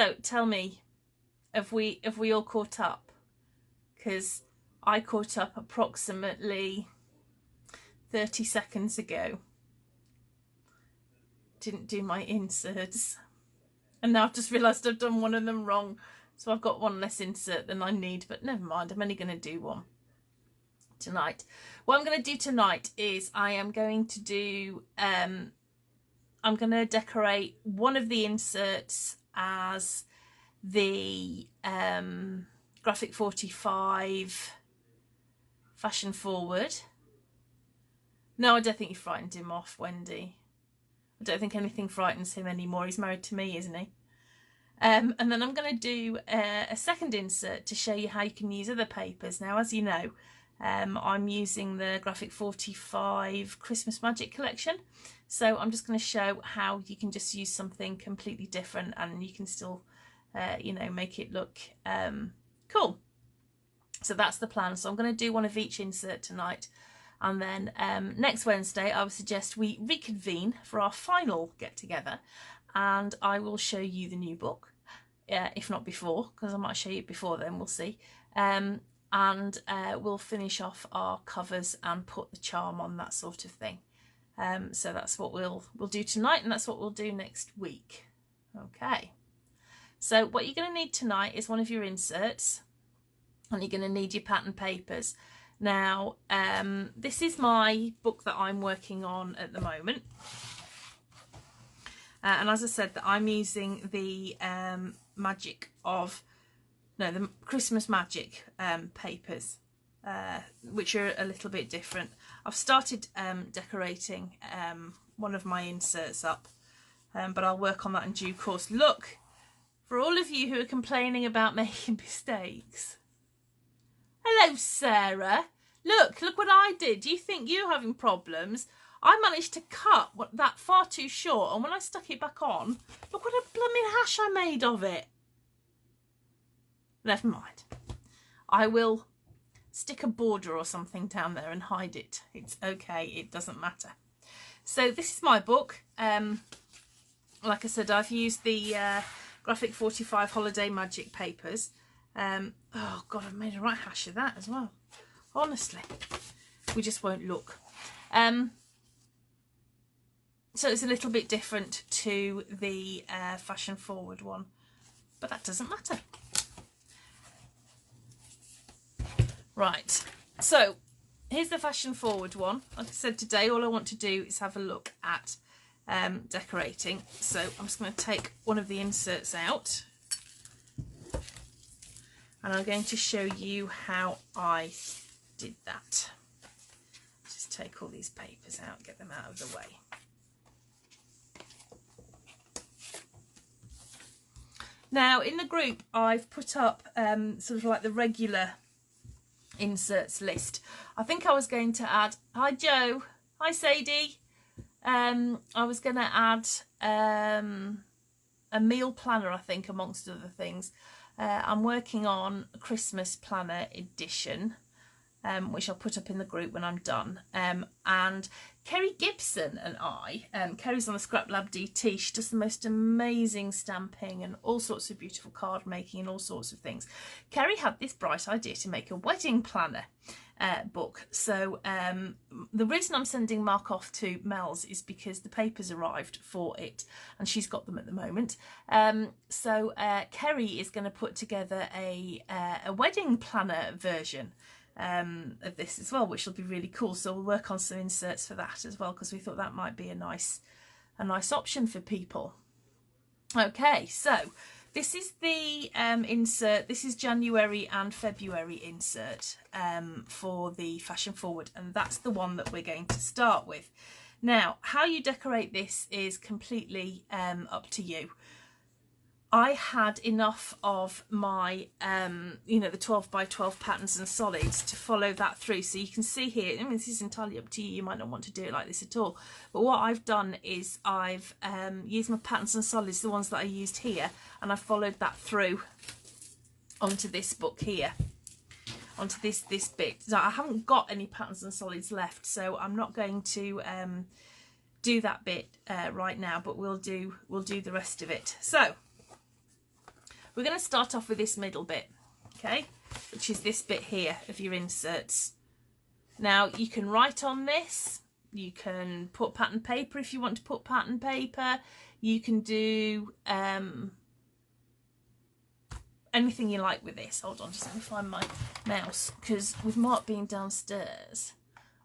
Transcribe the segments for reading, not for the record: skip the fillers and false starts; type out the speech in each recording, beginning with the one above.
So tell me, have we all caught up? Because I caught up approximately 30 seconds ago. Didn't do my inserts, and now I've just realised I've done one of them wrong, so I've got one less insert than I need, but never mind, I'm only going to do one tonight. What I'm going to do tonight is I am going to do I'm going to decorate one of the inserts as the Graphic 45 Fashion Forward. No, I don't think you frightened him off, Wendy. I don't think anything frightens him anymore. He's married to me, isn't he? And then I'm going to do a second insert to show you how you can use other papers. Now, as you know, I'm using the Graphic 45 Christmas Magic collection. So I'm just going to show how you can just use something completely different and you can still, you know, make it look cool. So that's the plan. So I'm going to do one of each insert tonight. And then next Wednesday, I would suggest we reconvene for our final get-together. And I will show you the new book, if not before, because I might show you before then, we'll see. And we'll finish off our covers and put the charm on, that sort of thing. So that's what we'll do tonight, and that's what we'll do next week. Okay. So what you're going to need tonight is one of your inserts, and you're going to need your pattern papers. Now, this is my book that I'm working on at the moment. And as I said, that I'm using the the Christmas Magic papers, which are a little bit different. I've started decorating one of my inserts up, but I'll work on that in due course. Look, for all of you who are complaining about making mistakes. Hello, Sarah. Look what I did. Do you think you're having problems? I managed to cut that far too short, and when I stuck it back on, look what a blooming hash I made of it. Never mind. I will stick a border or something down there and hide it. It's okay. It doesn't matter. So this is my book. Like I said, I've used the Graphic 45 Holiday Magic papers. Oh God, I've made a right hash of that as well. Honestly, we just won't look. So it's a little bit different to the Fashion Forward one, but that doesn't matter. Right, so here's the Fashion Forward one. Like I said, today all I want to do is have a look at decorating. So I'm just going to take one of the inserts out, and I'm going to show you how I did that. Just take all these papers out, get them out of the way. Now in the group I've put up sort of like the regular inserts list. I think I was going to add, hi Joe, hi Sadie, I was going to add a meal planner, I think, amongst other things. I'm working on a Christmas planner edition, which I'll put up in the group when I'm done. And Kerry Gibson and I, Kerry's on the Scrap Lab DT, she does the most amazing stamping and all sorts of beautiful card making and all sorts of things. Kerry had this bright idea to make a wedding planner book. So the reason I'm sending Mark off to Mel's is because the papers arrived for it and she's got them at the moment. So Kerry is going to put together a wedding planner version of this as well, which will be really cool. So we'll work on some inserts for that as well, because we thought that might be a nice option for people. Okay, so this is the insert. This is January and February insert for the Fashion Forward, and that's the one that we're going to start with. Now, how you decorate this is completely up to you. I had enough of my, you know, the 12 by 12 patterns and solids to follow that through. So you can see here, I mean, this is entirely up to you. You might not want to do it like this at all. But what I've done is I've used my patterns and solids, the ones that I used here, and I've followed that through onto this book here, onto this bit. So I haven't got any patterns and solids left, so I'm not going to do that bit right now, but we'll do the rest of it. So we're going to start off with this middle bit, okay, which is this bit here of your inserts. Now you can write on this, you can put pattern paper if you want to put pattern paper, you can do anything you like with this. Hold on, just let me find my mouse, because with Mark being downstairs,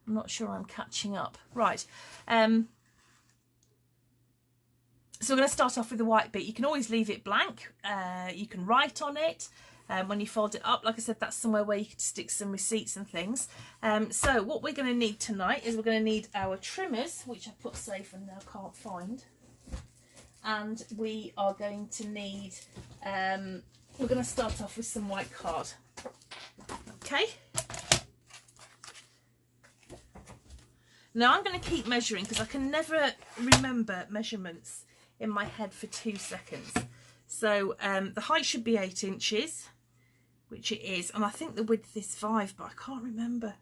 I'm not sure I'm catching up. Right, so we're going to start off with the white bit. You can always leave it blank, you can write on it. When you fold it up, like I said, that's somewhere where you could stick some receipts and things. So what we're going to need tonight is we're going to need our trimmers, which I put safe and now can't find. And we are going to need, we're going to start off with some white card. Okay. Now I'm going to keep measuring because I can never remember measurements in my head for 2 seconds. So the height should be 8 inches, which it is, and I think the width is 5, but I can't remember.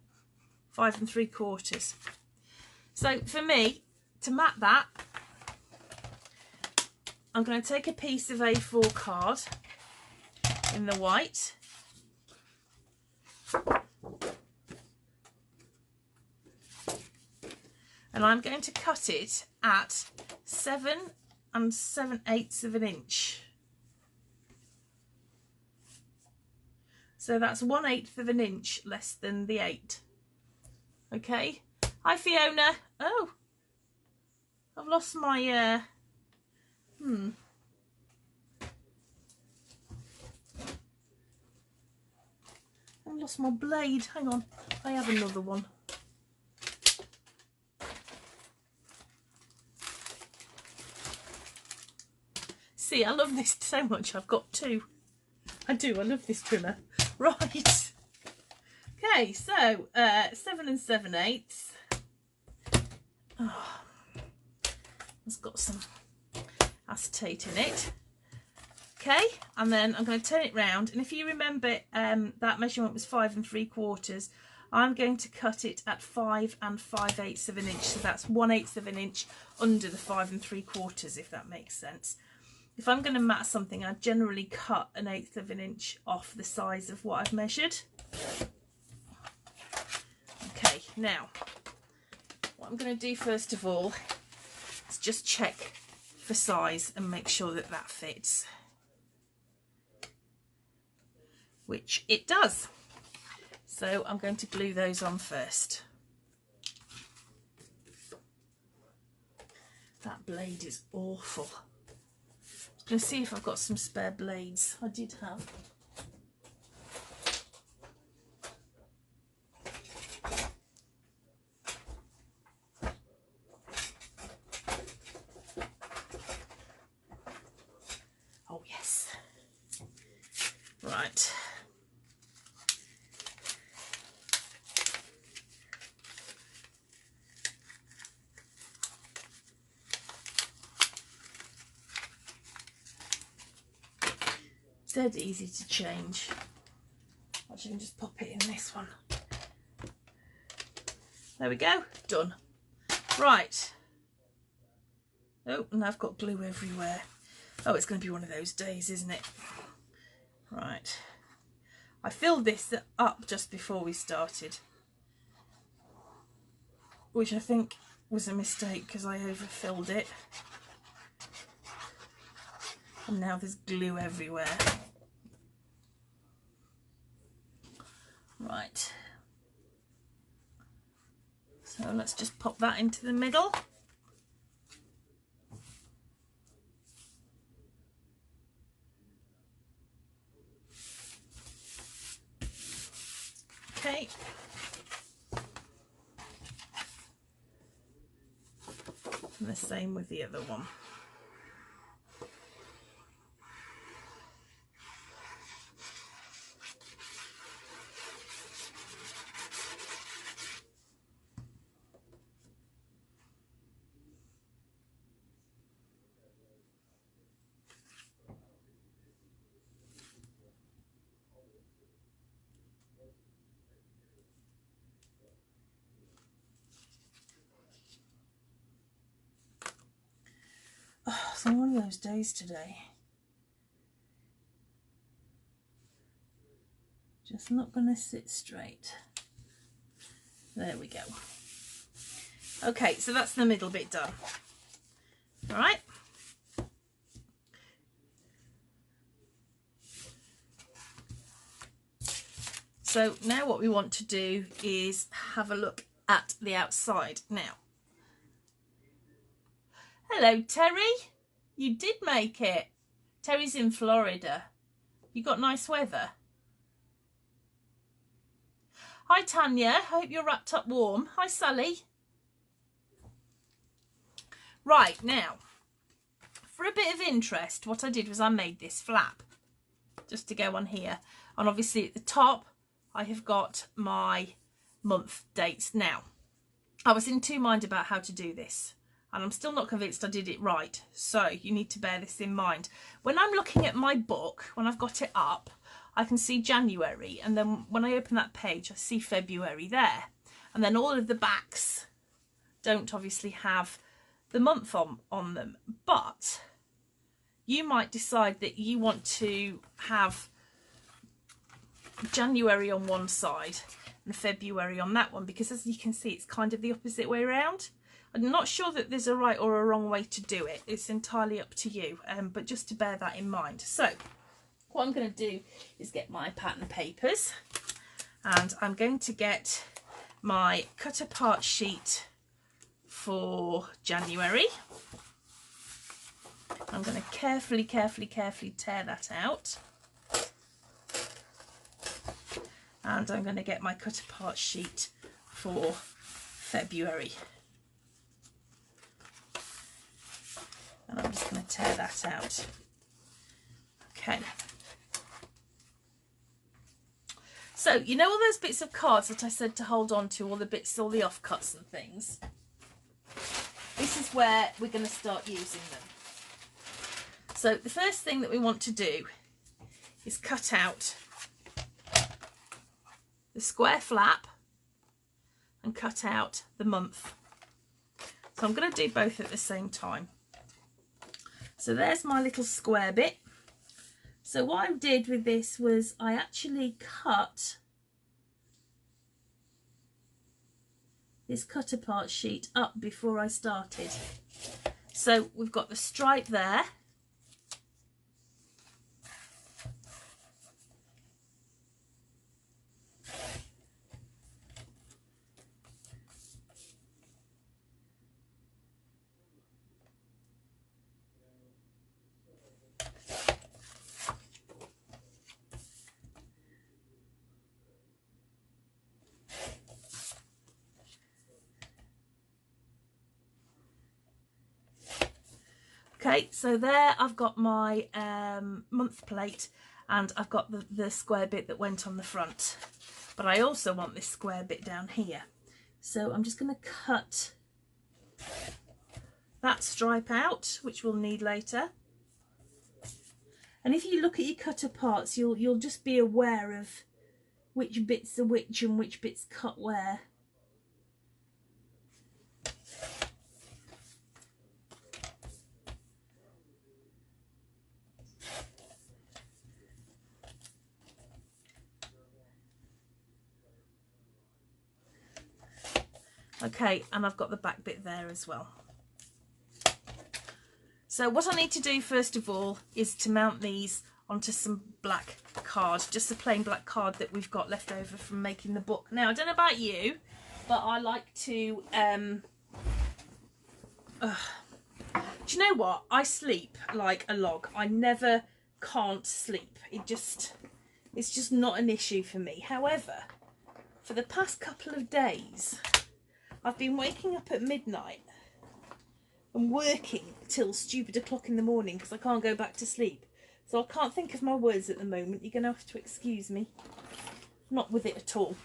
5 3/4. So for me, to map that, I'm going to take a piece of A4 card in the white. And I'm going to cut it at 7 7/8 of an inch. So that's 1/8 of an inch less than the 8. Okay. Hi Fiona. Oh, I've lost my I've lost my blade. Hang on, I have another one. See, I love this so much. I've got 2. I do. I love this trimmer. Right. Okay, so 7 7/8. Oh, it's got some acetate in it. Okay, and then I'm going to turn it round. And if you remember, that measurement was 5 3/4. I'm going to cut it at 5 5/8 of an inch. So that's 1/8 of an inch under the 5 3/4, if that makes sense. If I'm going to mat something, I generally cut 1/8 of an inch off the size of what I've measured. Okay, now, what I'm going to do first of all is just check for size and make sure that that fits. Which it does. So I'm going to glue those on first. That blade is awful. I'm going to see if I've got some spare blades. I did have. Oh yes. Right. Dead easy to change. Actually, I can just pop it in this one. There we go, done. Right. Oh, and I've got glue everywhere. Oh, it's going to be one of those days, isn't it? Right. I filled this up just before we started, which I think was a mistake because I overfilled it. And now there's glue everywhere. Right. So let's just pop that into the middle. Okay. And the same with the other one. Oh, it's one of those days today. Just not going to sit straight. There we go. Okay, so that's the middle bit done. All right. So now what we want to do is have a look at the outside now. Hello, Terry. You did make it. Terry's in Florida. You got nice weather. Hi, Tanya. Hope you're wrapped up warm. Hi, Sally. Right, now, for a bit of interest, what I did was I made this flap just to go on here. And obviously at the top, I have got my month dates. Now, I was in two minds about how to do this, and I'm still not convinced I did it right. So you need to bear this in mind. When I'm looking at my book, when I've got it up, I can see January, and then when I open that page, I see February there. And then all of the backs don't obviously have the month on them. But you might decide that you want to have January on one side and February on that one, because as you can see, it's kind of the opposite way around. I'm not sure that there's a right or a wrong way to do it. It's entirely up to you, but just to bear that in mind. So what I'm going to do is get my pattern papers, and I'm going to get my cut apart sheet for January. I'm going to carefully tear that out. And I'm going to get my cut apart sheet for February. And I'm just going to tear that out. Okay. So, you know all those bits of cards that I said to hold on to, all the bits, all the offcuts and things? This is where we're going to start using them. So the first thing that we want to do is cut out the square flap and cut out the month. So I'm going to do both at the same time. So there's my little square bit. So what I did with this was I actually cut this cut apart sheet up before I started. So we've got the stripe there. Okay, so there I've got my month plate, and I've got the square bit that went on the front. But I also want this square bit down here. So I'm just going to cut that stripe out, which we'll need later. And if you look at your cut aparts, you'll just be aware of which bits are which and which bits cut where. Okay, and I've got the back bit there as well. So what I need to do first of all is to mount these onto some black card, just a plain black card that we've got left over from making the book. Now, I don't know about you, but I like to, do you know what? I sleep like a log. I never can't sleep. It's just not an issue for me. However, for the past couple of days, I've been waking up at midnight and working till stupid o'clock in the morning because I can't go back to sleep. So I can't think of my words at the moment. You're going to have to excuse me. I'm not with it at all.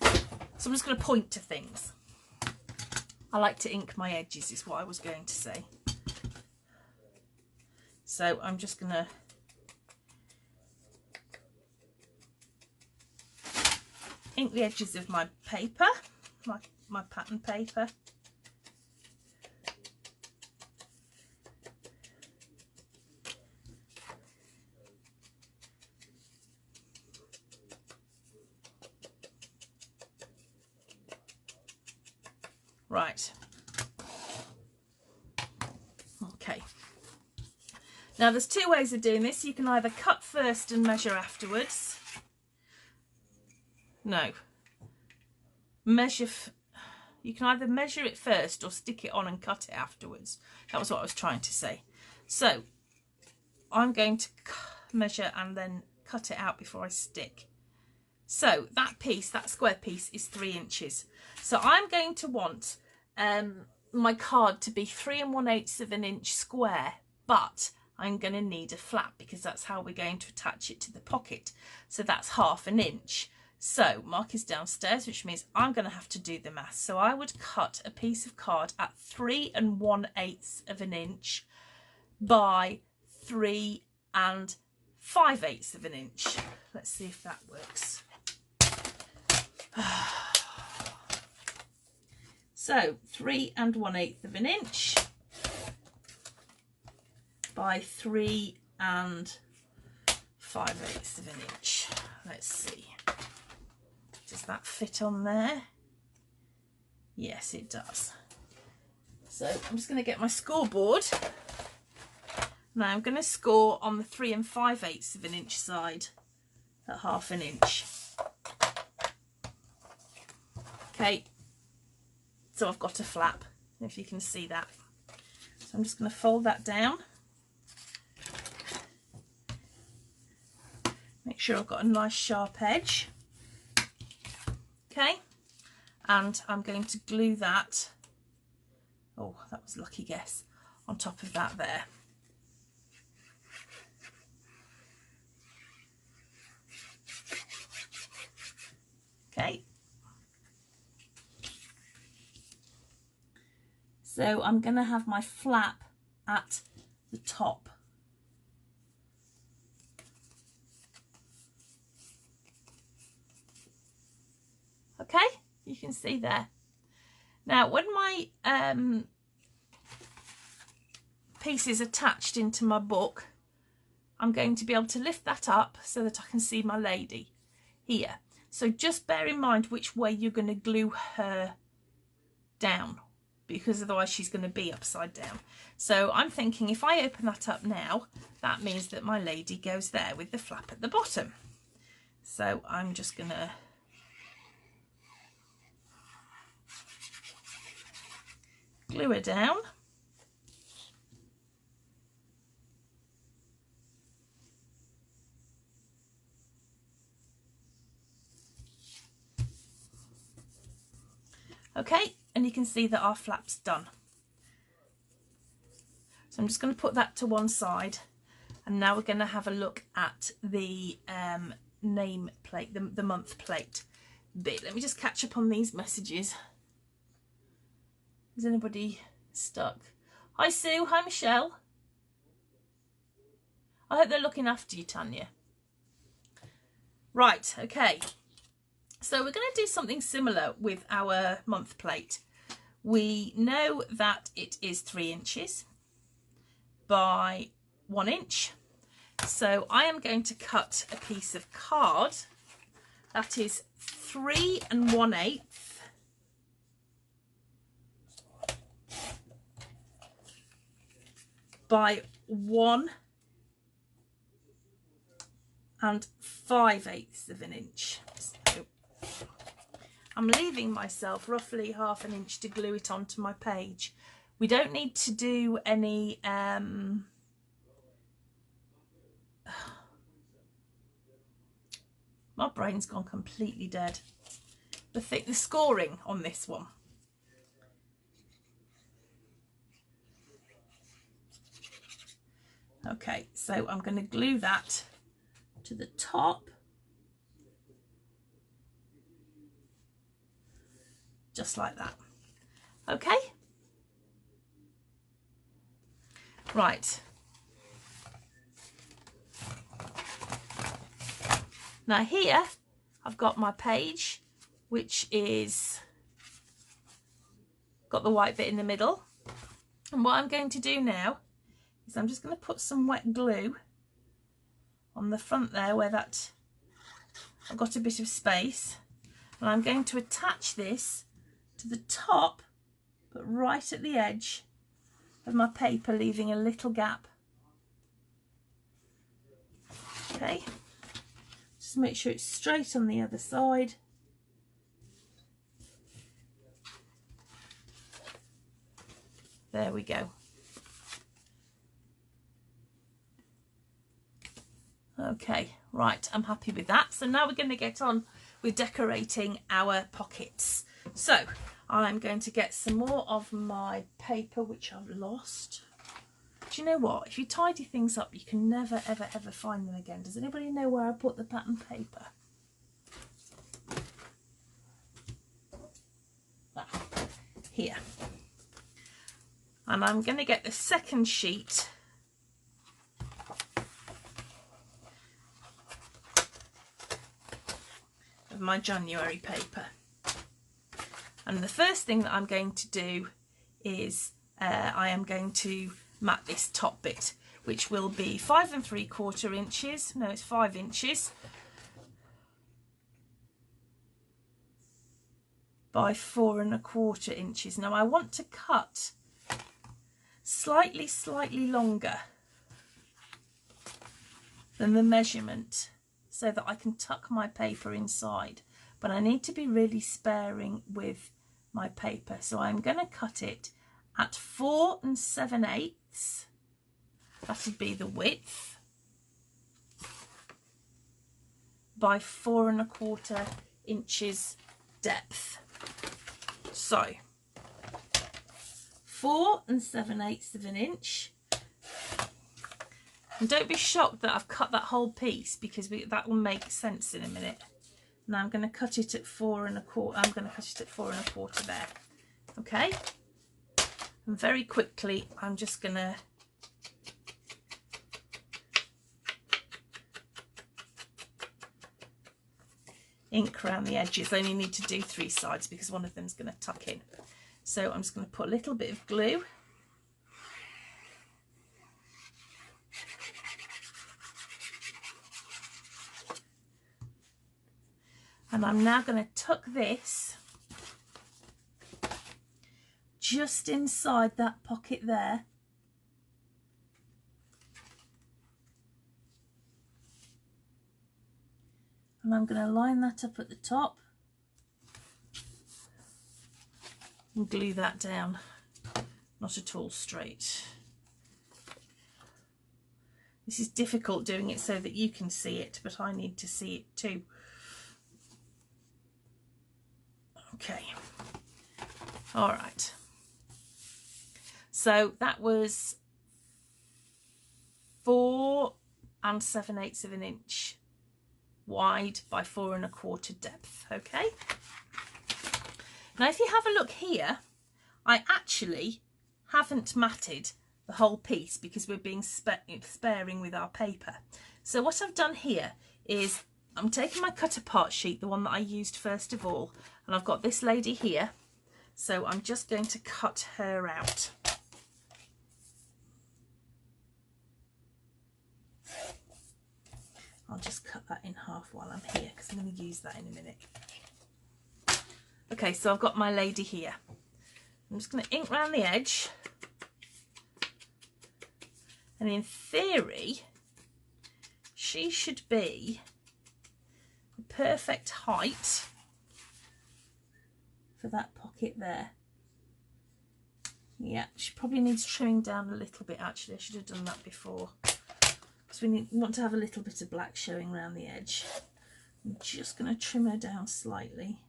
So I'm just going to point to things. I like to ink my edges is what I was going to say. So I'm just going to ink the edges of my paper, my pattern paper. Right. Okay. Now there's two ways of doing this. You can either cut first and measure afterwards. No. You can either measure it first or stick it on and cut it afterwards. That was what I was trying to say. So I'm going to measure and then cut it out before I stick. So that piece, that square piece, is 3 inches. So I'm going to want my card to be 3 1/8 of an inch square, but I'm going to need a flap because that's how we're going to attach it to the pocket. So that's 1/2 an inch. So Mark is downstairs, which means I'm going to have to do the math. So I would cut a piece of card at 3 1/8 of an inch by 3 5/8 of an inch. Let's see if that works. So 3 1/8 of an inch by 3 5/8 of an inch. Let's see. Does that fit on there? Yes, it does. So I'm just going to get my scoreboard. Now I'm going to score on the 3 5/8 of an inch side at 1/2 an inch. Okay, so I've got a flap, if you can see that. So I'm just going to fold that down. Make sure I've got a nice sharp edge. Okay, and I'm going to glue that, oh that was a lucky guess, on top of that there. Okay, so I'm going to have my flap at the top. Okay, you can see there. Now when my piece is attached into my book, I'm going to be able to lift that up so that I can see my lady here. So just bear in mind which way you're going to glue her down, because otherwise she's going to be upside down. So I'm thinking if I open that up now, that means that my lady goes there with the flap at the bottom. So I'm just going to glue her down. Okay, and you can see that our flap's done. So I'm just going to put that to one side, and now we're going to have a look at the name plate, the month plate bit. Let me just catch up on these messages. Is anybody stuck? Hi Sue, hi Michelle. I hope they're looking after you, Tanya. Right, okay. So we're going to do something similar with our month plate. We know that it is 3 inches by 1 inch. So I am going to cut a piece of card that is 3 1/8 by 1 5/8 of an inch. So I'm leaving myself roughly 1/2 an inch to glue it onto my page. We don't need to do any my brain's gone completely dead. The scoring on this one. Okay, so I'm going to glue that to the top, just like that. Okay, right. Now here I've got my page, which is got the white bit in the middle, and what I'm going to do now is I'm just going to put some wet glue on the front there where that I've got a bit of space, and I'm going to attach this to the top but right at the edge of my paper, leaving a little gap. Okay, just make sure it's straight on the other side. There we go. Okay, right, I'm happy with that. So now we're going to get on with decorating our pockets. So I'm going to get some more of my paper, which I've lost. Do you know what? If you tidy things up, you can never, ever, ever find them again. Does anybody know where I put the pattern paper? Ah, here. And I'm going to get the second sheet of my January paper. And the first thing that I'm going to do is I am going to mat this top bit, which will be 5 3/4 inches. No, it's 5 inches by 4 1/4 inches. Now I want to cut slightly longer than the measurement so that I can tuck my paper inside, but I need to be really sparing with my paper, so I'm going to cut it at 4 7/8. That would be the width, by 4 1/4 inches depth. So 4 7/8 of an inch. And don't be shocked that I've cut that whole piece, because that will make sense in a minute. Now I'm going to cut it at 4 1/4. I'm going to cut it at 4 1/4 there. Okay. And very quickly, I'm just going to ink around the edges. I only need to do 3 sides because one of them's going to tuck in. So I'm just going to put a little bit of glue. And I'm now going to tuck this just inside that pocket there. And I'm going to line that up at the top and glue that down. Not at all straight. This is difficult doing it so that you can see it, but I need to see it too. Okay. All right. So that was 4 7/8 of an inch wide by 4 1/4 depth. Okay. Now, if you have a look here, I actually haven't matted the whole piece because we're being sparing with our paper. So what I've done here is I'm taking my cut apart sheet, the one that I used first of all, and I've got this lady here. So I'm just going to cut her out. I'll just cut that in half while I'm here because I'm going to use that in a minute. Okay, so I've got my lady here. I'm just going to ink round the edge. And in theory, she should be the perfect height for that pocket there. Yeah, she probably needs trimming down a little bit actually. I should have done that before. Because we want to have a little bit of black showing around the edge. I'm just going to trim her down slightly.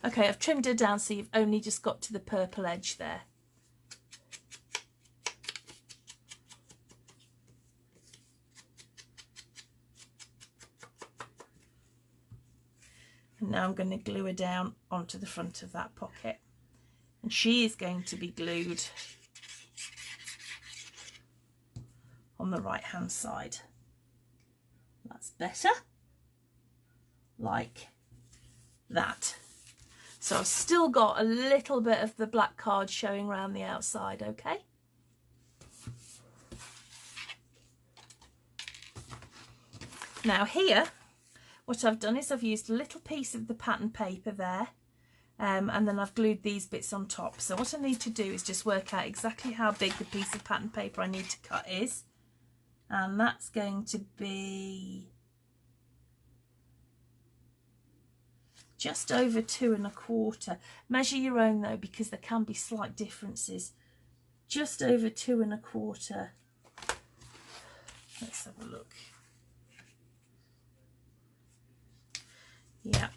Okay, I've trimmed her down so you've only just got to the purple edge there. And now I'm going to glue her down onto the front of that pocket. And she is going to be glued on the right hand side. That's better. Like that. So I've still got a little bit of the black card showing around the outside, okay? Now here, what I've done is I've used a little piece of the pattern paper there, and then I've glued these bits on top. So what I need to do is just work out exactly how big the piece of pattern paper I need to cut is, and that's going to be just over 2 1/4. Measure your own though, because there can be slight differences. Just over 2 1/4. Let's have a look. Yeah.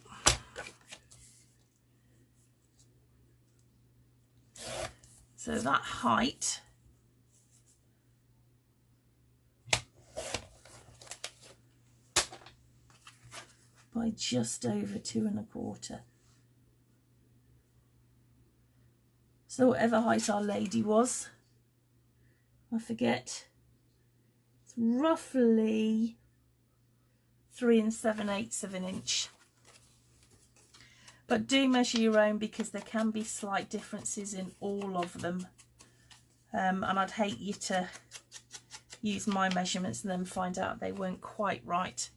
So that height by just over 2 1/4. So whatever height Our Lady was, I forget, it's roughly 3 7/8 of an inch. But do measure your own, because there can be slight differences in all of them. And I'd hate you to use my measurements and then find out they weren't quite right.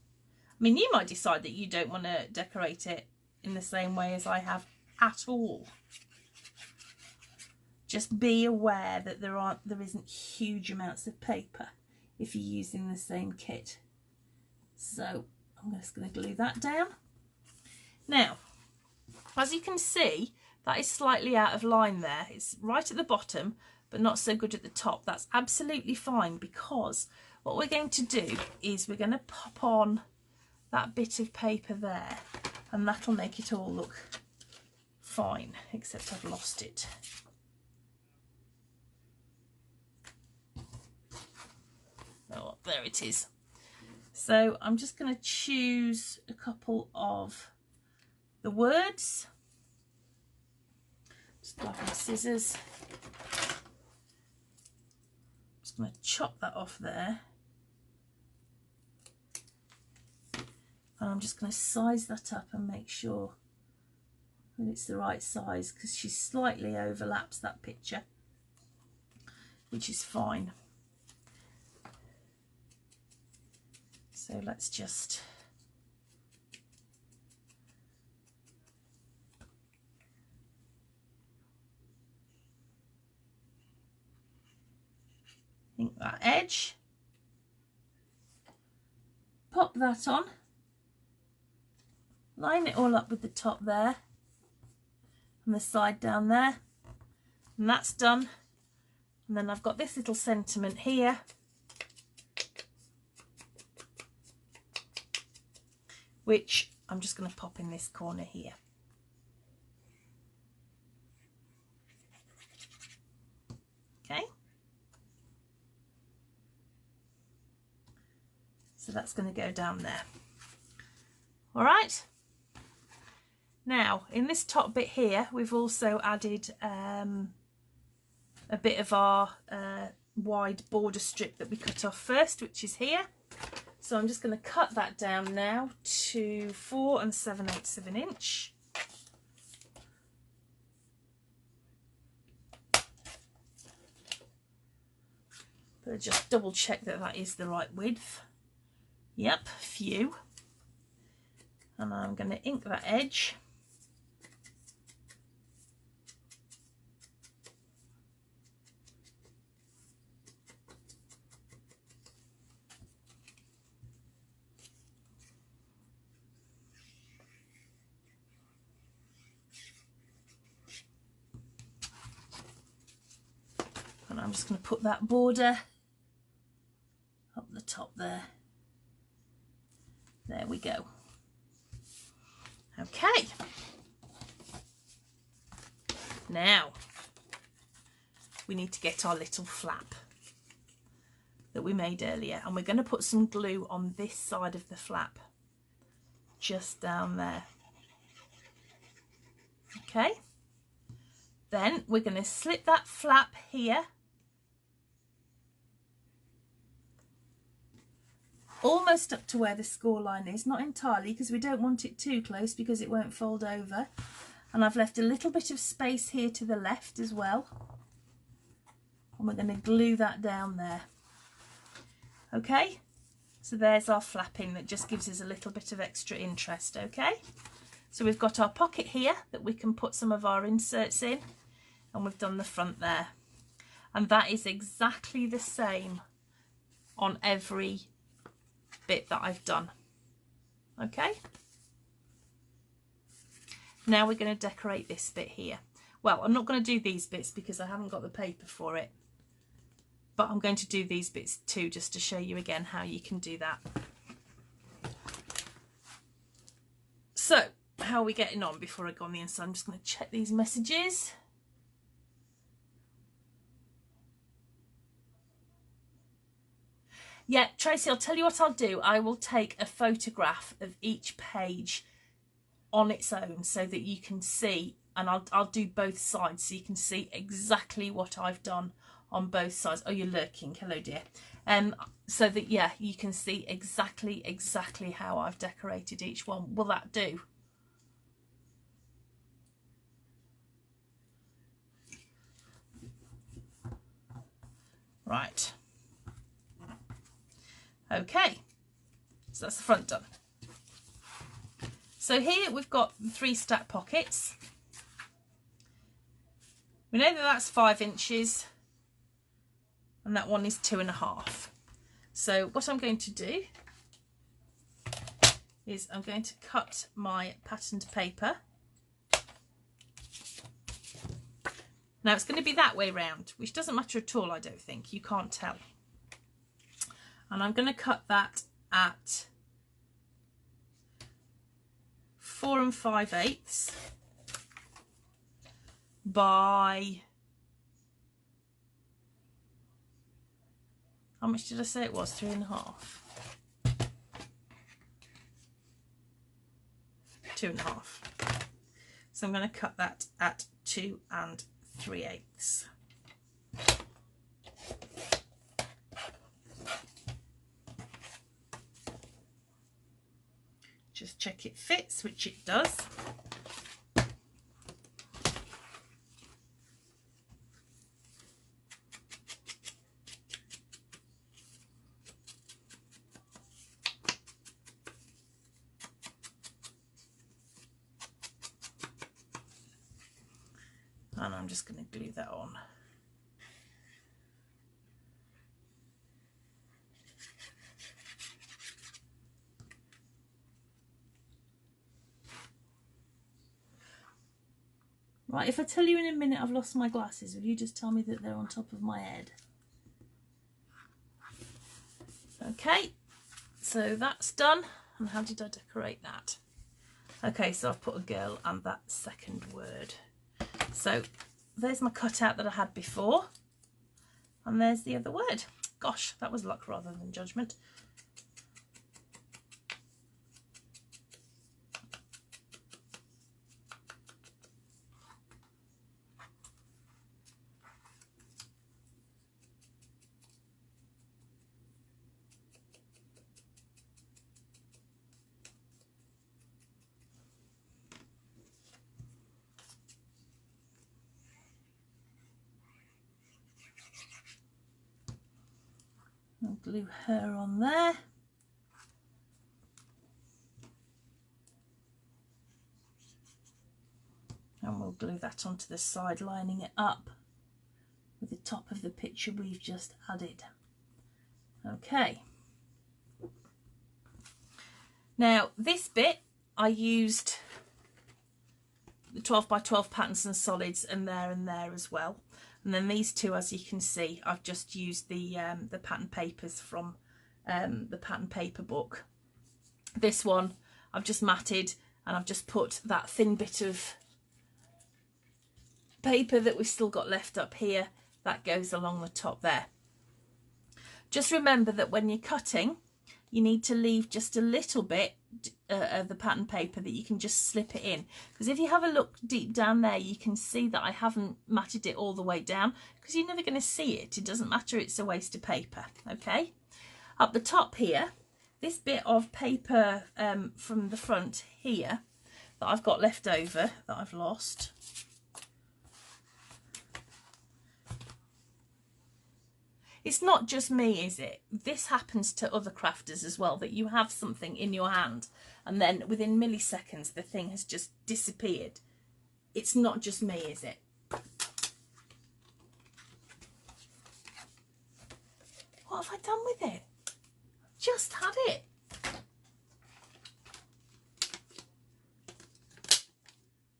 I mean, you might decide that you don't want to decorate it in the same way as I have at all. Just be aware that there isn't huge amounts of paper if you're using the same kit. So I'm just going to glue that down. Now, as you can see, that is slightly out of line there. It's right at the bottom, but not so good at the top. That's absolutely fine, because what we're going to do is we're going to pop on that bit of paper there, and that'll make it all look fine, except I've lost it. Oh, there it is. So I'm just going to choose a couple of the words. Just grab my scissors. Just going to chop that off there. And I'm just going to size that up and make sure that it's the right size, because she slightly overlaps that picture, which is fine. So let's just ink that edge, pop that on, line it all up with the top there and the side down there, and that's done. And then I've got this little sentiment here, which I'm just going to pop in this corner here. Okay. So that's going to go down there. All right. Now, in this top bit here, we've also added a bit of our wide border strip that we cut off first, which is here. So I'm just going to cut that down now to 4 7/8 of an inch. But just double check that that is the right width. Yep, phew. And I'm going to ink that edge. And I'm just going to put that border up the top there. There we go. Okay. Now, we need to get our little flap that we made earlier, and we're going to put some glue on this side of the flap, just down there. Okay. Then we're going to slip that flap here almost up to where the score line is, not entirely, because we don't want it too close because it won't fold over. And I've left a little bit of space here to the left as well, and we're going to glue that down there. Okay, So there's our flapping that just gives us a little bit of extra interest, okay? So we've got our pocket here that we can put some of our inserts in, and we've done the front there. And that is exactly the same on every bit that I've done, okay? Now we're going to decorate this bit here. Well, I'm not going to do these bits because I haven't got the paper for it, but I'm going to do these bits too, just to show you again how you can do that. So, how are we getting on before I go on the inside? I'm just going to check these messages. Yeah, Tracy, I'll tell you what I'll do. I will take a photograph of each page on its own so that you can see, and I'll do both sides so you can see exactly what I've done on both sides. Oh, you're lurking. Hello, dear. So that, yeah, you can see exactly how I've decorated each one. Will that do? Right. Okay. So that's the front done. So here we've got the 3 stack pockets. We know that that's 5 inches and that one is 2.5. So what I'm going to do is I'm going to cut my patterned paper. Now it's going to be that way round, which doesn't matter at all, I don't think. You can't tell. And I'm going to cut that at 4 5/8 by, how much did I say it was? 3.5. 2.5. So I'm going to cut that at 2 3/8. Just check it fits, which it does. And I'm just going to glue that on. Right, if I tell you in a minute I've lost my glasses, will you just tell me that they're on top of my head? Okay, so that's done. And how did I decorate that? Okay, so I've put a girl and that second word. So there's my cutout that I had before. And there's the other word. Gosh, that was luck rather than judgment. I'll glue her on there. And we'll glue that onto the side, lining it up with the top of the picture we've just added. Okay. Now this bit I used the 12 by 12 patterns and solids and there as well. And then these two, as you can see, I've just used the pattern papers from the pattern paper book. This one I've just matted and I've just put that thin bit of paper that we've still got left up here, that goes along the top there. Just remember that when you're cutting, you need to leave just a little bit of the pattern paper that you can just slip it in, because if you have a look deep down there, you can see that I haven't matted it all the way down, because you're never going to see it. It doesn't matter, it's a waste of paper. Okay, up the top here, this bit of paper from the front here that I've got left over that I've lost, It's not just me, is it? This happens to other crafters as well, that you have something in your hand and then within milliseconds the thing has just disappeared. It's not just me, is it? What have I done with it? Just had it.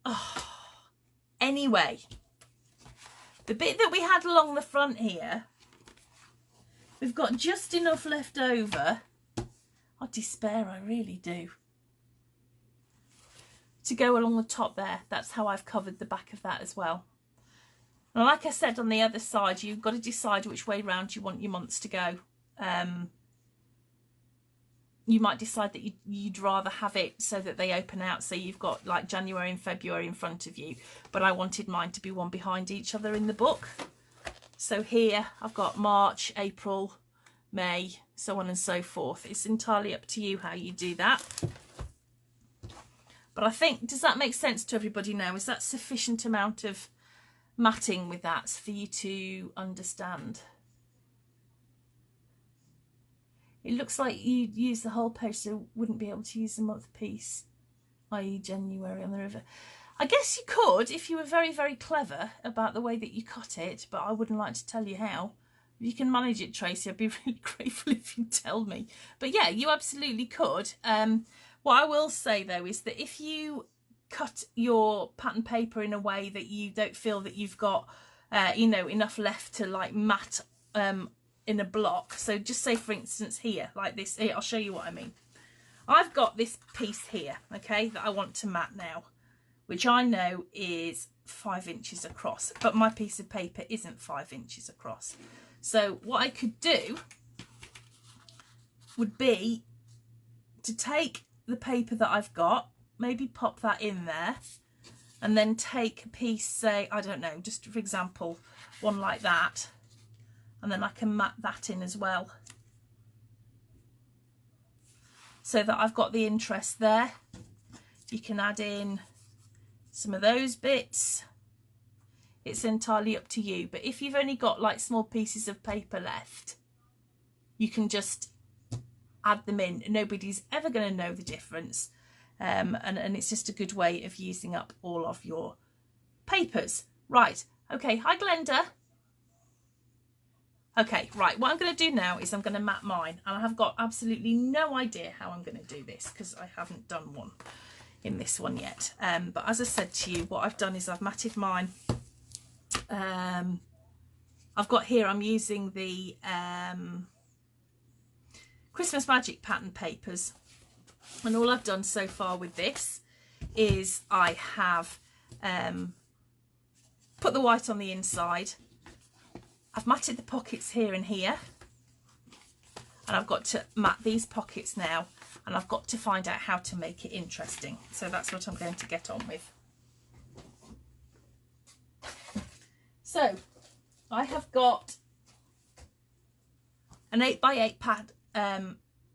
Oh. Anyway, the bit that we had along the front here, we've got just enough left over. I despair, I really do. To go along the top there. That's how I've covered the back of that as well. And like I said, on the other side, you've got to decide which way round you want your months to go. You might decide that you'd rather have it so that they open out, so you've got like January and February in front of you, but I wanted mine to be one behind each other in the book. So here I've got March, April, May, so on and so forth. It's entirely up to you how you do that. But I think, does that make sense to everybody now? Is that sufficient amount of matting with that for you to understand? It looks like you'd use the whole page, so wouldn't be able to use the month piece, i.e. January on the river. I guess you could if you were very, very clever about the way that you cut it, but I wouldn't like to tell you how. If you can manage it, Tracy, I'd be really grateful if you tell me. But yeah, you absolutely could. What I will say, though, is that if you cut your pattern paper in a way that you don't feel that you've got, you know, enough left to like mat in a block. So just say, for instance, here, like this. Here, I'll show you what I mean. I've got this piece here, okay, that I want to mat now, which I know is 5 inches across, but my piece of paper isn't 5 inches across. So what I could do would be to take the paper that I've got, maybe pop that in there, and then take a piece, say, I don't know, just for example, one like that, and then I can mat that in as well, so that I've got the interest there. You can add in some of those bits. It's entirely up to you, but if you've only got like small pieces of paper left, you can just add them in. Nobody's ever going to know the difference, and it's just a good way of using up all of your papers. Right, okay, hi Glenda. Okay, right, what I'm going to do now is I'm going to mat mine, and I have got absolutely no idea how I'm going to do this because I haven't done one in this one yet. But as I said to you, what I've done is I've matted mine. I've got here, I'm using the Christmas Magic pattern papers, and all I've done so far with this is I have put the white on the inside. I've matted the pockets here and here, and I've got to mat these pockets now, and I've got to find out how to make it interesting. So that's what I'm going to get on with. So I have got an 8x8 pad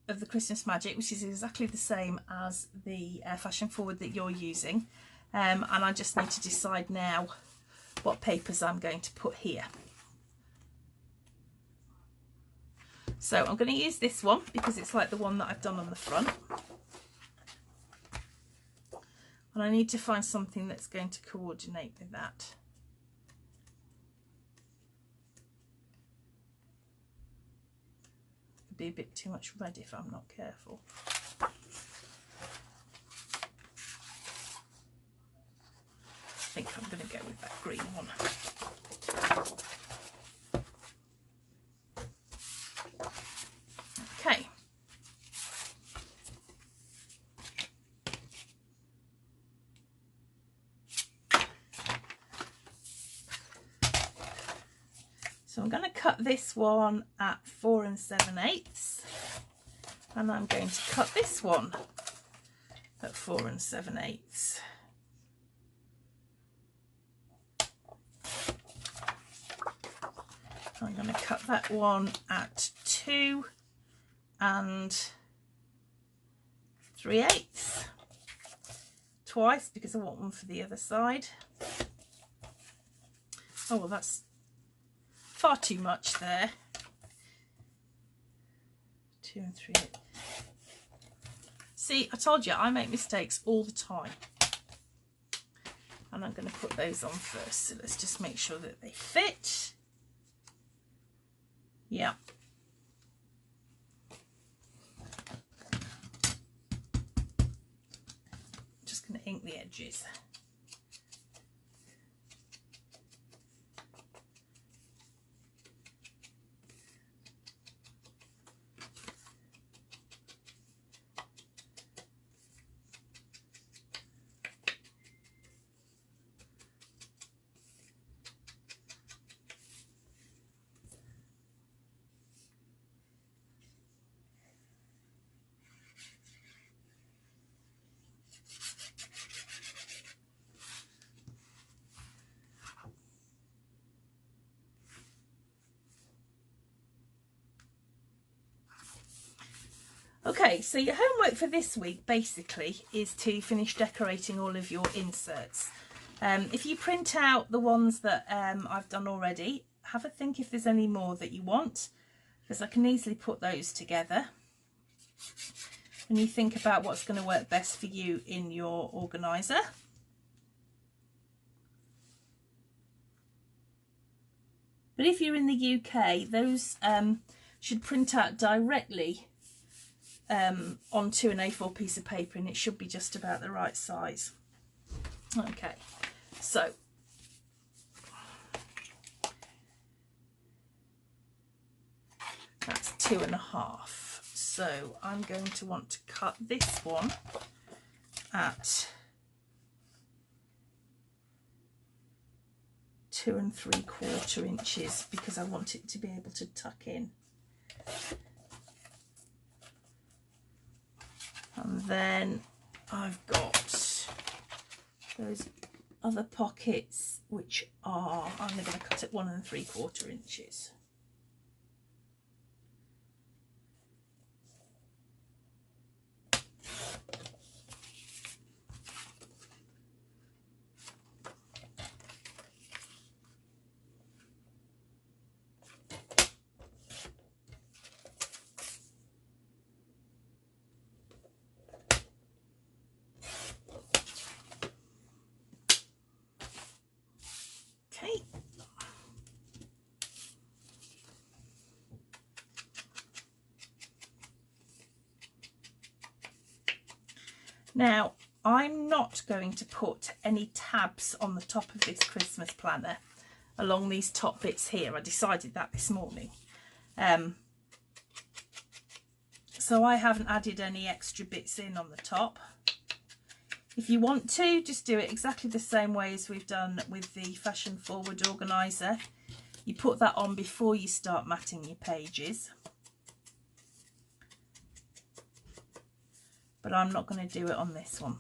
of the Christmas Magic, which is exactly the same as the Fashion Forward that you're using, and I just need to decide now what papers I'm going to put here. So I'm going to use this one because it's like the one that I've done on the front, and I need to find something that's going to coordinate with that. Could be a bit too much red if I'm not careful. I think I'm going to go with that green one. Okay. So I'm going to cut this one at 4 7/8, and I'm going to cut this one at 4 7/8. I'm going to cut that one at 2 3/8 twice because I want one for the other side. Oh well, that's far too much there. 2 and 3. See, I told you I make mistakes all the time. And I'm going to put those on first. So let's just make sure that they fit. Yeah. Just going to ink the edges. Okay, so your homework for this week basically is to finish decorating all of your inserts. If you print out the ones that I've done already, have a think if there's any more that you want, because I can easily put those together. And you think about what's going to work best for you in your organiser. But if you're in the UK, those should print out directly onto an A4 piece of paper, and it should be just about the right size. Okay, so that's 2.5. So I'm going to want to cut this one at 2 3/4 inches because I want it to be able to tuck in. And then I've got those other pockets, which are, I'm going to cut at 1 3/4 inches. Okay. Now, I'm not going to put any tabs on the top of this Christmas planner along these top bits here. I decided that this morning. So I haven't added any extra bits in on the top. If you want to, just do it exactly the same way as we've done with the Fashion Forward organiser. You put that on before you start matting your pages. But I'm not going to do it on this one.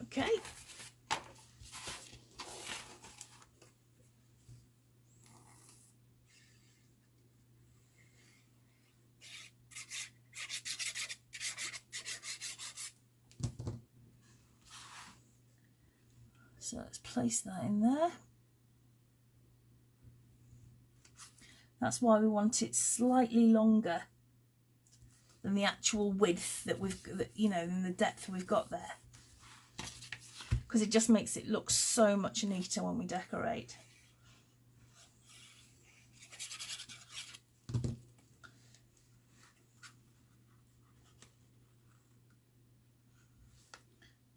Okay. So let's place that in there. That's why we want it slightly longer than the actual width that we've, you know, than the depth we've got there. Because it just makes it look so much neater when we decorate.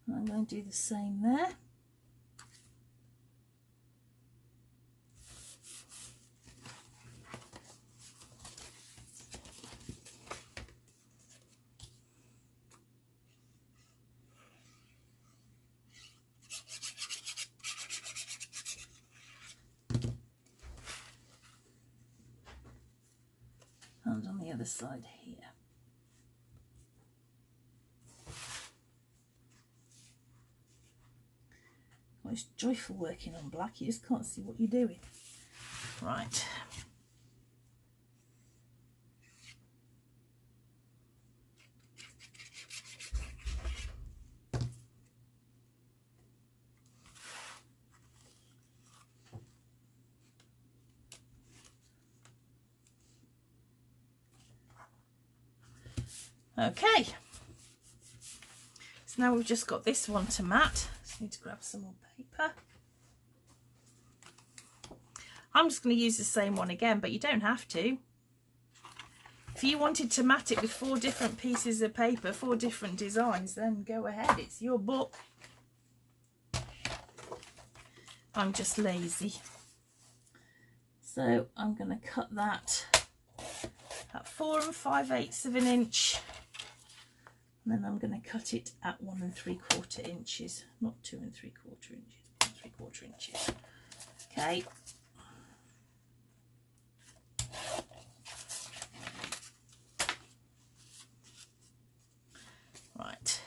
I'm going to do the same there. And on the other side here. Oh, it's joyful working on black, you just can't see what you're doing. Right. Okay, so now we've just got this one to mat. Just need to grab some more paper. I'm just going to use the same one again, but you don't have to. If you wanted to mat it with 4 different pieces of paper, 4 different designs, then go ahead, it's your book. I'm just lazy. So I'm going to cut that at 4 5/8 of an inch. And then I'm going to cut it at 1 3/4 inches, not 2 3/4 inches, 1 3/4 inches. Okay. Right.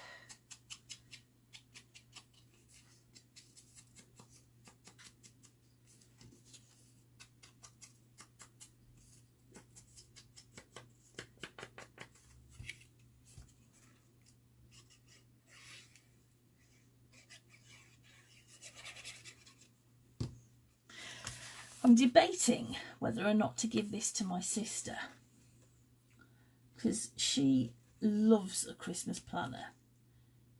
I'm debating whether or not to give this to my sister, because she loves a Christmas planner,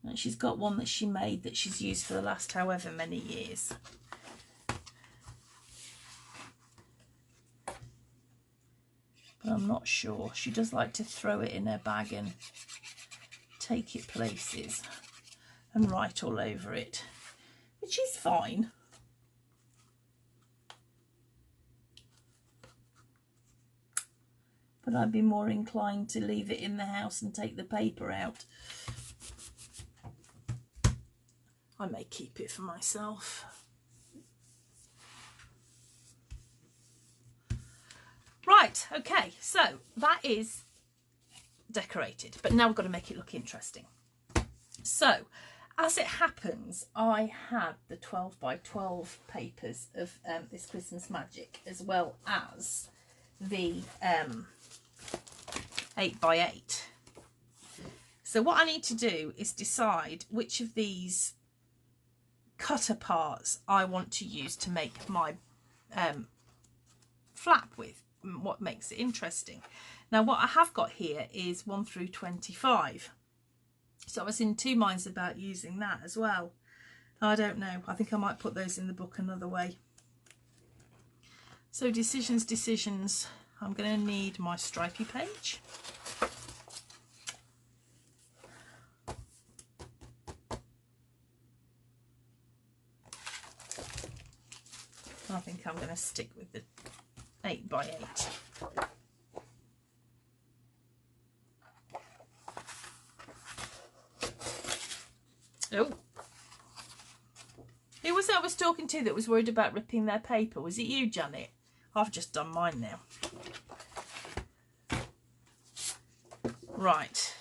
and she's got one that she made that she's used for the last however many years. But I'm not sure. She does like to throw it in her bag and take it places and write all over it, which is fine. But I'd be more inclined to leave it in the house and take the paper out. I may keep it for myself. Right, okay, so that is decorated, but now we've got to make it look interesting. So, as it happens, I had the 12 by 12 papers of this Christmas Magic, as well as the 8 by 8. So what I need to do is decide which of these cutter parts I want to use to make my flap with, what makes it interesting. Now what I have got here is 1 through 25, so I was in 2 minds about using that as well. I don't know, I think I might put those in the book another way. So decisions. I'm going to need my stripy page. I think I'm going to stick with the 8 by 8. Oh, who was that I was talking to that was worried about ripping their paper? Was it you, Janet? I've just done mine now. Right.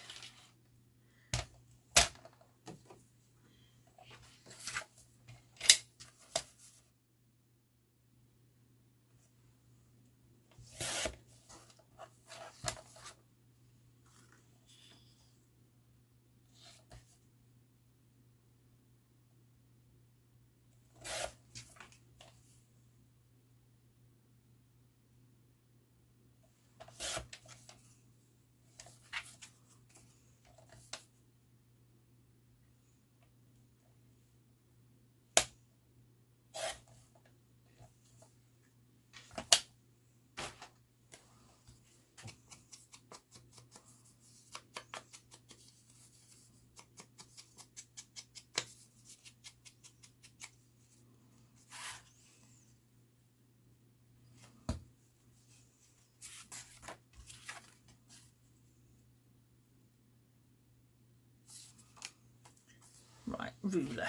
Right, ruler.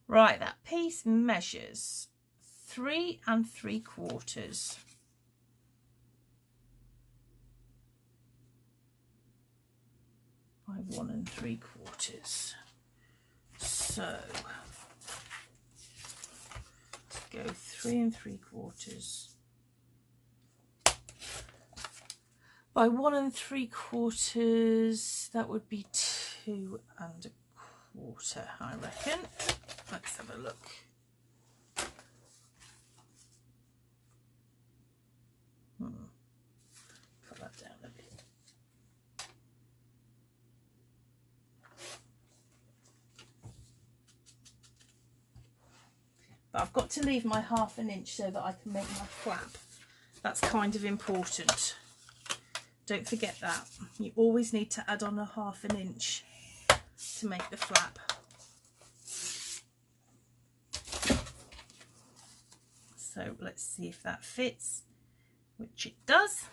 Right, that piece measures 3 3/4 by 1 3/4. So let's go 3 3/4 by 1 3/4. That would be 2 1/4, I reckon. Let's have a look. Put that down a bit. But I've got to leave my 1/2 inch so that I can make my flap. That's kind of important. Don't forget that. You always need to add on a 1/2 inch to make the flap. So let's see if that fits, which it does.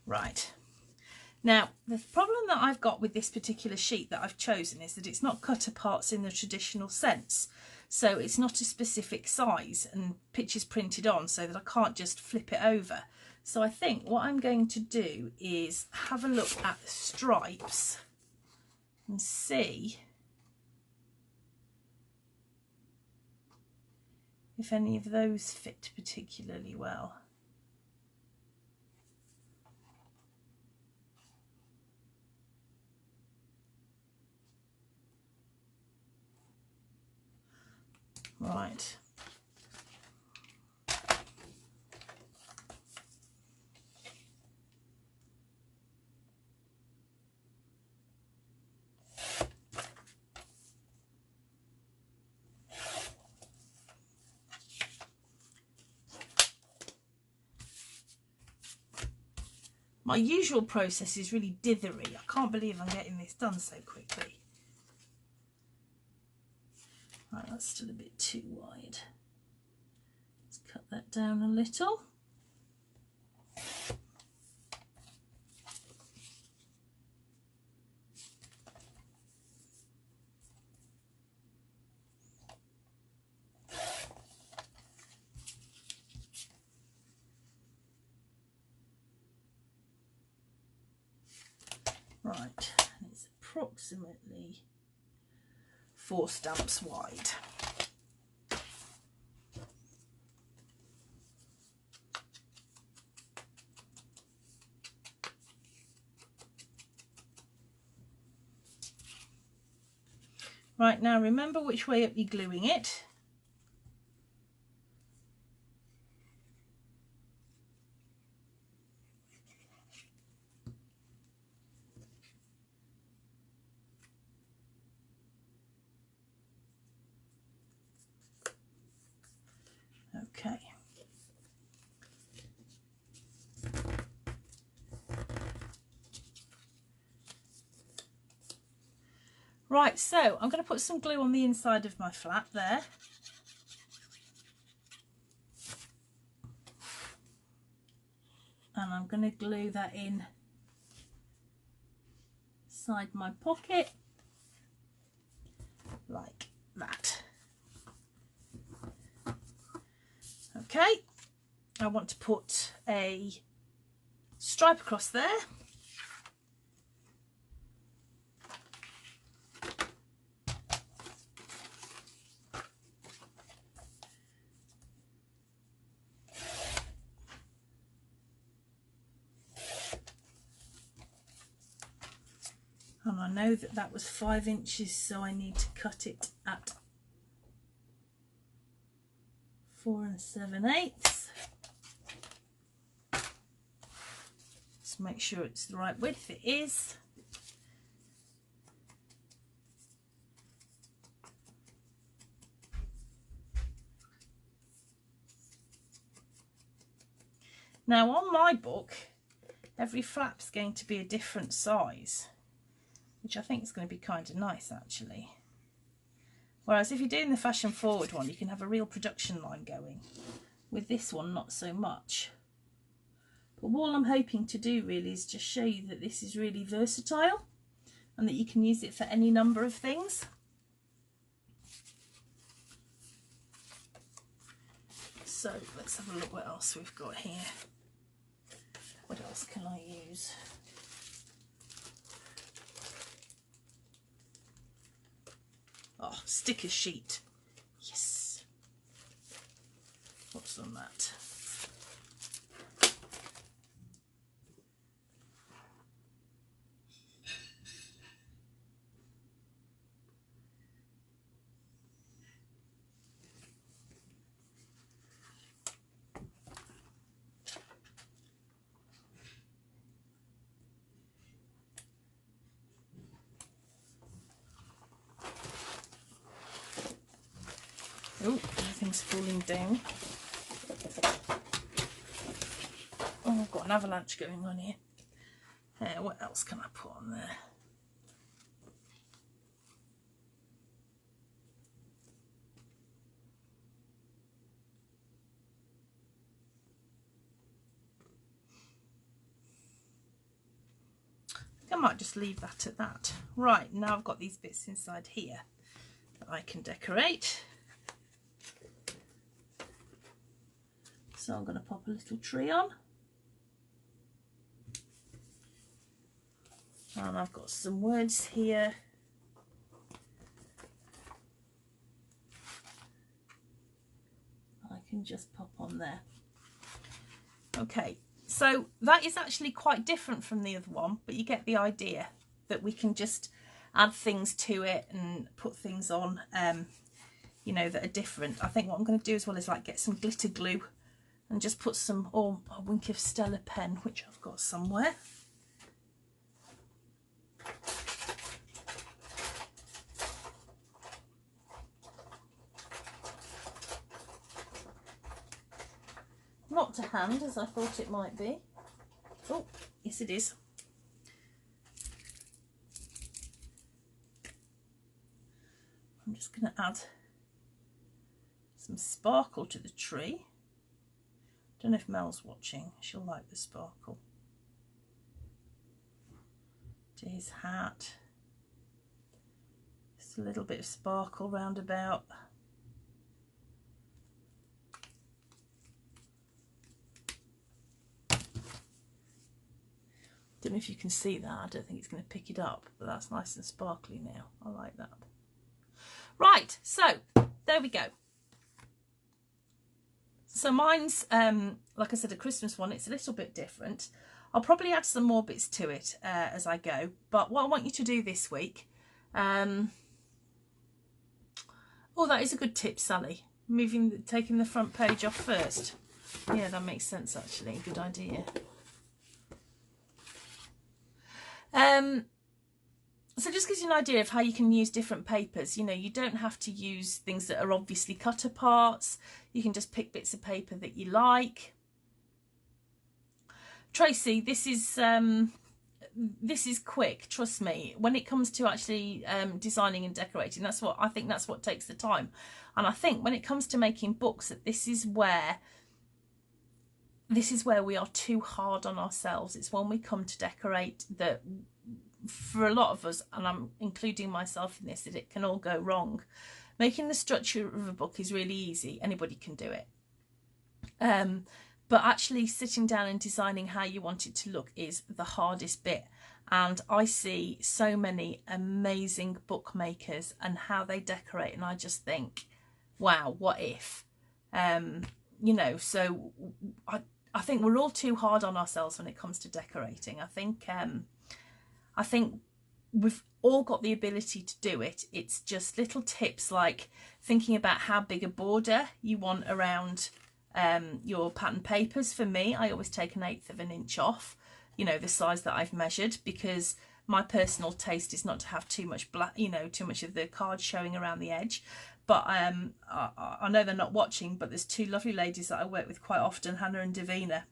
Right. Now, the problem that I've got with this particular sheet that I've chosen is that it's not cut aparts in the traditional sense. So it's not a specific size and pictures printed on, so that I can't just flip it over. So I think what I'm going to do is have a look at the stripes and see if any of those fit particularly well. Right. My usual process is really dithery. I can't believe I'm getting this done so quickly. Right, that's still a bit too wide. Let's cut that down a little. Right, and it's approximately 4 stamps wide. Right, now remember which way up you're gluing it. Okay. Right, so I'm going to put some glue on the inside of my flap there. And I'm going to glue that in inside my pocket like that. Okay, I want to put a stripe across there. And I know that that was 5 inches, so I need to cut it at 4 7/8. Just make sure it's the right width. It is. Now on my book, every flap's going to be a different size, which I think is going to be kind of nice actually. Whereas if you're doing the fashion forward one, you can have a real production line going. With this one, not so much. But all I'm hoping to do really is just show you that this is really versatile and that you can use it for any number of things. So let's have a look what else we've got here. What else can I use? Oh, sticker sheet. Yes. What's on that? Oh, everything's falling down. Oh, I've got an avalanche going on here. What else can I put on there? I might just leave that at that. Right, now I've got these bits inside here that I can decorate. So I'm going to pop a little tree on. And I've got some words here. I can just pop on there. Okay, so that is actually quite different from the other one, but you get the idea that we can just add things to it and put things on, you know, that are different. I think what I'm going to do as well is like get some glitter glue and just put some, or a Wink of Stella pen, which I've got somewhere. Not to hand as I thought it might be. Oh, yes it is. I'm just going to add some sparkle to the tree. Don't know if Mel's watching. She'll like the sparkle. To his hat. Just a little bit of sparkle round about. Don't know if you can see that. I don't think it's going to pick it up, but that's nice and sparkly now. I like that. Right, so there we go. So mine's, like I said, a Christmas one. It's a little bit different. I'll probably add some more bits to it as I go. But what I want you to do this week, oh, that is a good tip, Sally. Taking the front page off first. Yeah, that makes sense actually. Good idea. So just gives you an idea of how you can use different papers. You know, you don't have to use things that are obviously cut aparts. You can just pick bits of paper that you like. Tracy, this is quick, trust me. When it comes to actually designing and decorating, that's what takes the time. And I think when it comes to making books, that this is where we are too hard on ourselves. It's when we come to decorate that, for a lot of us, and I'm including myself in this, that it can all go wrong. Making the structure of a book is really easy. Anybody can do it. But actually sitting down and designing how you want it to look is the hardest bit. And I see so many amazing bookmakers and how they decorate, and I just think, wow, what if? You know, so I think we're all too hard on ourselves when it comes to decorating. I think we've all got the ability to do it. It's just little tips like thinking about how big a border you want around your pattern papers. For me, I always take 1/8 of an inch off, you know, the size that I've measured, because my personal taste is not to have too much black, you know, too much of the card showing around the edge. But I know they're not watching, but there's two lovely ladies that I work with quite often, Hannah and Davina.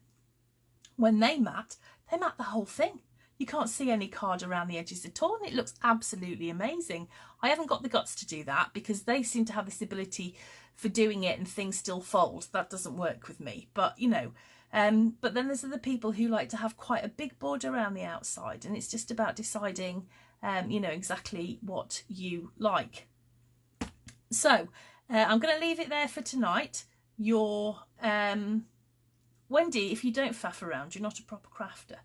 When they mat the whole thing. You can't see any card around the edges at all, and it looks absolutely amazing. I haven't got the guts to do that because they seem to have this ability for doing it and things still fold. That doesn't work with me, but you know. But then there's other people who like to have quite a big border around the outside, and it's just about deciding, you know, exactly what you like. So I'm going to leave it there for tonight. Your Wendy, if you don't faff around, you're not a proper crafter.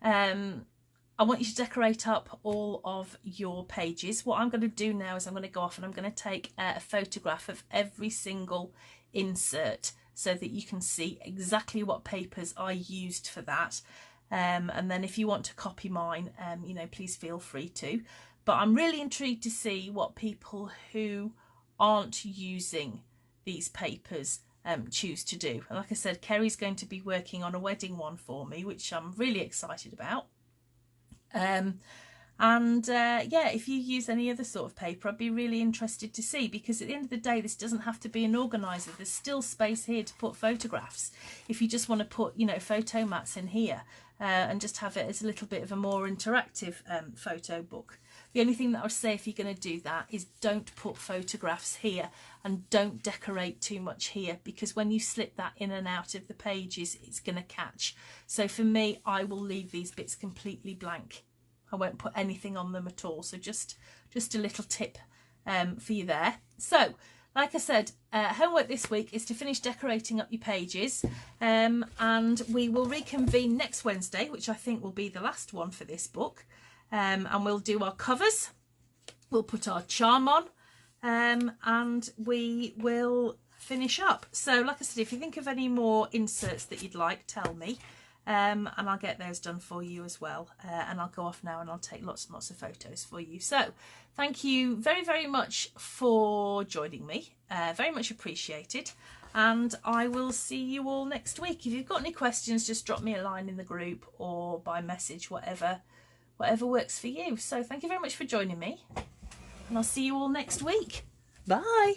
I want you to decorate up all of your pages. What I'm going to do now is I'm going to go off and I'm going to take a photograph of every single insert so that you can see exactly what papers I used for that. And then if you want to copy mine, you know, please feel free to. But I'm really intrigued to see what people who aren't using these papers choose to do. And like I said, Kerry's going to be working on a wedding one for me, which I'm really excited about. And yeah, if you use any other sort of paper, I'd be really interested to see, because at the end of the day, this doesn't have to be an organiser. There's still space here to put photographs. If you just want to put, you know, photo mats in here and just have it as a little bit of a more interactive photo book. The only thing that I would say if you're going to do that is don't put photographs here and don't decorate too much here, because when you slip that in and out of the pages, it's going to catch. So for me, I will leave these bits completely blank. I won't put anything on them at all. So just a little tip for you there. So like I said, homework this week is to finish decorating up your pages, and we will reconvene next Wednesday, which I think will be the last one for this book, and we'll do our covers, we'll put our charm on, and we will finish up. So like I said, if you think of any more inserts that you'd like, tell me. And I'll get those done for you as well, and I'll go off now and I'll take lots and lots of photos for you. So thank you very, very much for joining me, very much appreciated, and I will see you all next week. If you've got any questions, just drop me a line in the group or by message, whatever works for you. So thank you very much for joining me, and I'll see you all next week. Bye.